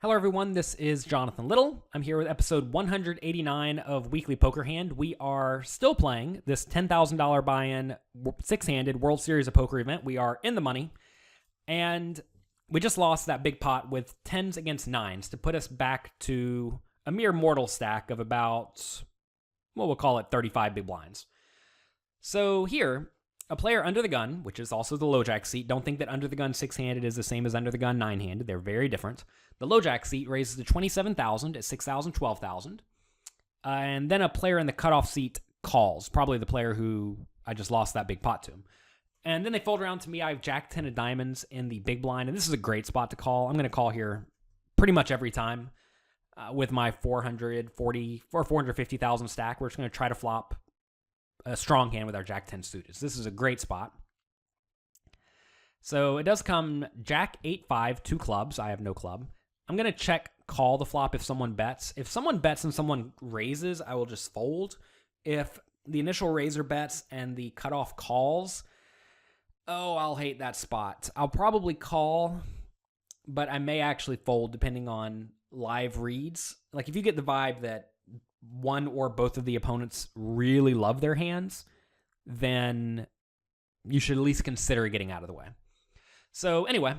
Hello, everyone. This is Jonathan Little. I'm here with episode 189 of Weekly Poker Hand. We are still playing this $10,000 buy-in six-handed World Series of Poker event. We are in the money, and we just lost that big pot with 10s against 9s to put us back to a mere mortal stack of about, well, we'll call it 35 big blinds. So here, a player under the gun, which is also the low jack seat. Don't think that under the gun six-handed is the same as under the gun nine-handed. They're very different. The low jack seat raises to 27,000 at 6,000, 12,000. And then a player in the cutoff seat calls, probably the player who I just lost that big pot to. And then they fold around to me. I have jack 10 of diamonds in the big blind, and this is a great spot to call. I'm going to call here pretty much every time with my 440 or 450,000 stack. We're just going to try to flop a strong hand with our jack 10 suited. So this is a great spot. So it does come jack 8-5, two clubs. I have no club. I'm going to check call the flop if someone bets. If someone bets and someone raises, I will just fold. If the initial raiser bets and the cutoff calls, I'll hate that spot. I'll probably call, but I may actually fold depending on live reads. Like if you get the vibe that one or both of the opponents really love their hands, then you should at least consider getting out of the way. So anyway,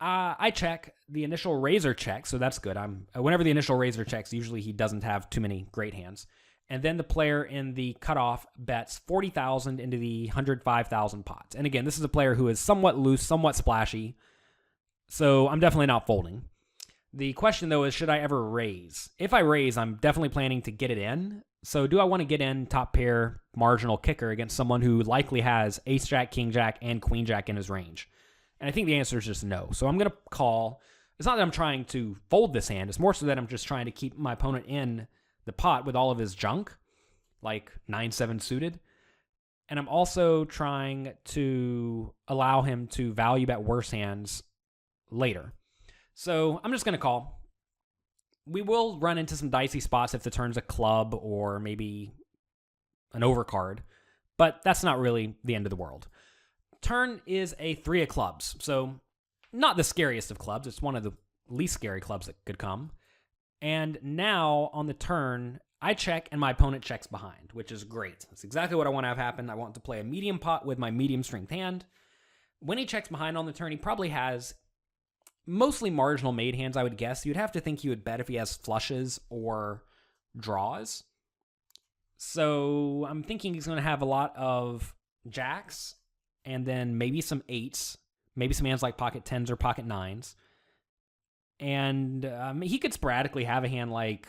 I check. The initial raiser checks, so that's good. Whenever the initial raiser checks, usually he doesn't have too many great hands. And then the player in the cutoff bets 40,000 into the 105,000 pots. And again, this is a player who is somewhat loose, somewhat splashy, so I'm definitely not folding. The question, though, is should I ever raise? If I raise, I'm definitely planning to get it in. So do I want to get in top pair marginal kicker against someone who likely has ace-jack, king-jack, and queen-jack in his range? And I think the answer is just no. So I'm going to call. It's not that I'm trying to fold this hand. It's more so that I'm just trying to keep my opponent in the pot with all of his junk, like 9-7 suited. And I'm also trying to allow him to value bet worse hands later. So I'm just going to call. We will run into some dicey spots if the turn's a club or maybe an overcard, but that's not really the end of the world. Turn is a 3 of clubs, so not the scariest of clubs. It's one of the least scary clubs that could come. And now on the turn, I check and my opponent checks behind, which is great. That's exactly what I want to have happen. I want to play a medium pot with my medium strength hand. When he checks behind on the turn, he probably has mostly marginal made hands, I would guess. You'd have to think he would bet if he has flushes or draws. So I'm thinking he's going to have a lot of jacks and then maybe some 8s, maybe some hands like pocket 10s or pocket 9s. And he could sporadically have a hand like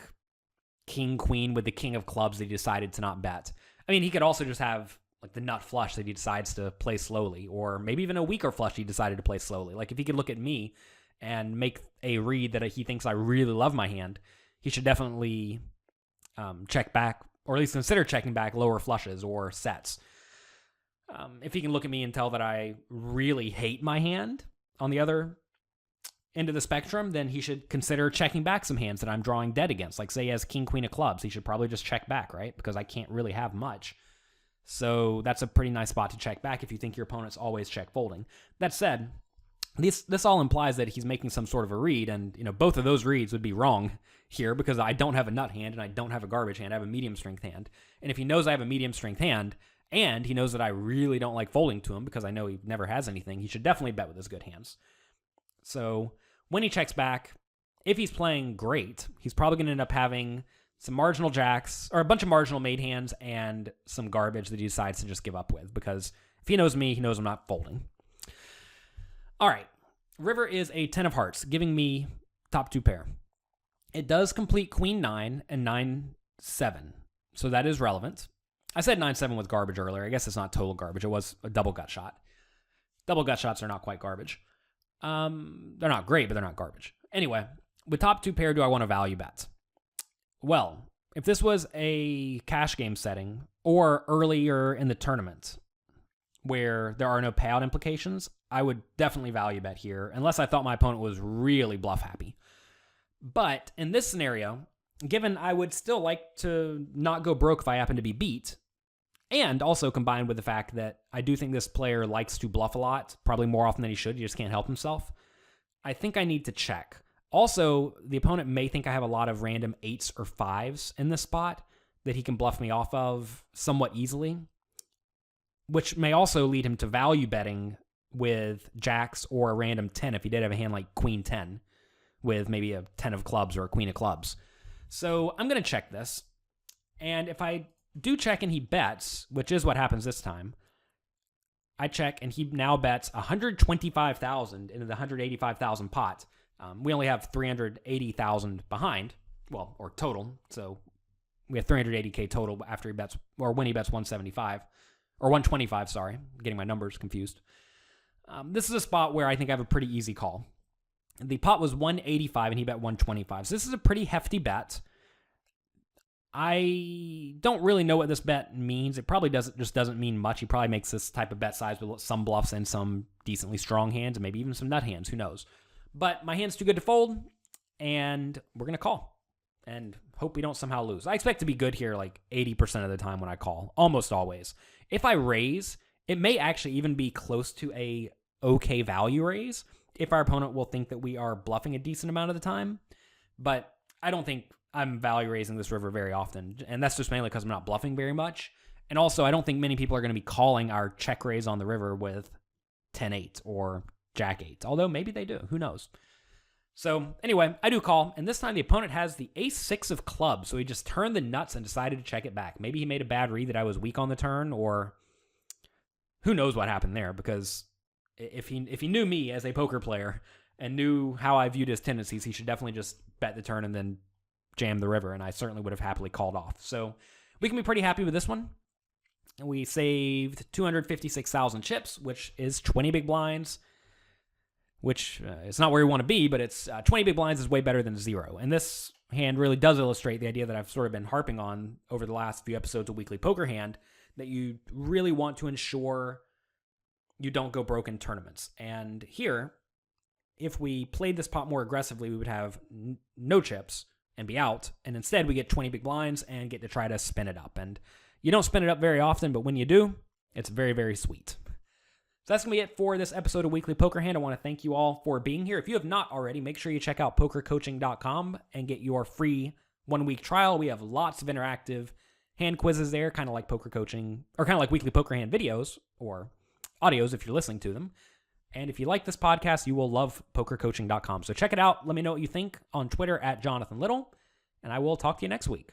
king, queen with the king of clubs that he decided to not bet. I mean, he could also just have like the nut flush that he decides to play slowly, or maybe even a weaker flush he decided to play slowly. Like if he could look at me and make a read that he thinks I really love my hand, he should definitely check back, or at least consider checking back lower flushes or sets. If he can look at me and tell that I really hate my hand on the other end of the spectrum, then he should consider checking back some hands that I'm drawing dead against. Like say he has king, queen of clubs, he should probably just check back, right? Because I can't really have much. So that's a pretty nice spot to check back if you think your opponent's always check folding. That said, this all implies that he's making some sort of a read, and both of those reads would be wrong here because I don't have a nut hand and I don't have a garbage hand. I have a medium strength hand. And if he knows I have a medium strength hand and he knows that I really don't like folding to him because I know he never has anything, he should definitely bet with his good hands. So when he checks back, if he's playing great, he's probably going to end up having some marginal jacks, or a bunch of marginal made hands, and some garbage that he decides to just give up with, because if he knows me, he knows I'm not folding. All right. River is a 10 of hearts, giving me top 2 pair. It does complete queen 9 and 9-7, so that is relevant. I said 9-7 was garbage earlier. I guess it's not total garbage. It was a double gut shot. Double gut shots are not quite garbage. They're not great, but they're not garbage. Anyway, with top 2 pair, do I want to value bet? Well, if this was a cash game setting or earlier in the tournament where there are no payout implications, I would definitely value bet here, unless I thought my opponent was really bluff happy. But in this scenario, given I would still like to not go broke if I happen to be beat, and also combined with the fact that I do think this player likes to bluff a lot, probably more often than he should, he just can't help himself, I think I need to check. Also, the opponent may think I have a lot of random 8s or 5s in this spot that he can bluff me off of somewhat easily, which may also lead him to value betting with jacks or a random 10 if he did have a hand like queen 10 with maybe a 10 of clubs or a queen of clubs. So I'm going to check this. And if I do check and he bets, which is what happens this time, I check and he now bets 125,000 into the 185,000 pot. We only have 380,000 behind, well, or total. So we have 380K total after he bets, or when he bets 175, or 125, sorry. I'm getting my numbers confused. This is a spot where I think I have a pretty easy call. The pot was 185 and he bet 125. So this is a pretty hefty bet. I don't really know what this bet means. It probably doesn't mean much. He probably makes this type of bet size with some bluffs and some decently strong hands and maybe even some nut hands. Who knows? But my hand's too good to fold, and we're going to call and hope we don't somehow lose. I expect to be good here like 80% of the time when I call, almost always. If I raise, it may actually even be close to a okay value raise if our opponent will think that we are bluffing a decent amount of the time. But I don't think I'm value raising this river very often, and that's just mainly because I'm not bluffing very much. And also, I don't think many people are going to be calling our check raise on the river with 10-8 or Jack-8, although maybe they do. Who knows? So anyway, I do call, and this time the opponent has the ace-6 of clubs, so he just turned the nuts and decided to check it back. Maybe he made a bad read that I was weak on the turn, or who knows what happened there, because if he knew me as a poker player and knew how I viewed his tendencies, he should definitely just bet the turn and then jam the river, and I certainly would have happily called off. So we can be pretty happy with this one. And we saved 256,000 chips, which is 20 big blinds, which it's not where we want to be, but it's 20 big blinds is way better than 0. And this hand really does illustrate the idea that I've sort of been harping on over the last few episodes of Weekly Poker Hand, that you really want to ensure you don't go broke in tournaments. And here, if we played this pot more aggressively, we would have no chips and be out. And instead, we get 20 big blinds and get to try to spin it up. And you don't spin it up very often, but when you do, it's very, very sweet. So that's going to be it for this episode of Weekly Poker Hand. I want to thank you all for being here. If you have not already, make sure you check out pokercoaching.com and get your free 1-week trial. We have lots of interactive hand quizzes there, kind of like poker coaching, or kind of like Weekly Poker Hand videos or audios if you're listening to them. And if you like this podcast, you will love pokercoaching.com. So check it out. Let me know what you think on Twitter @JonathanLittle, and I will talk to you next week.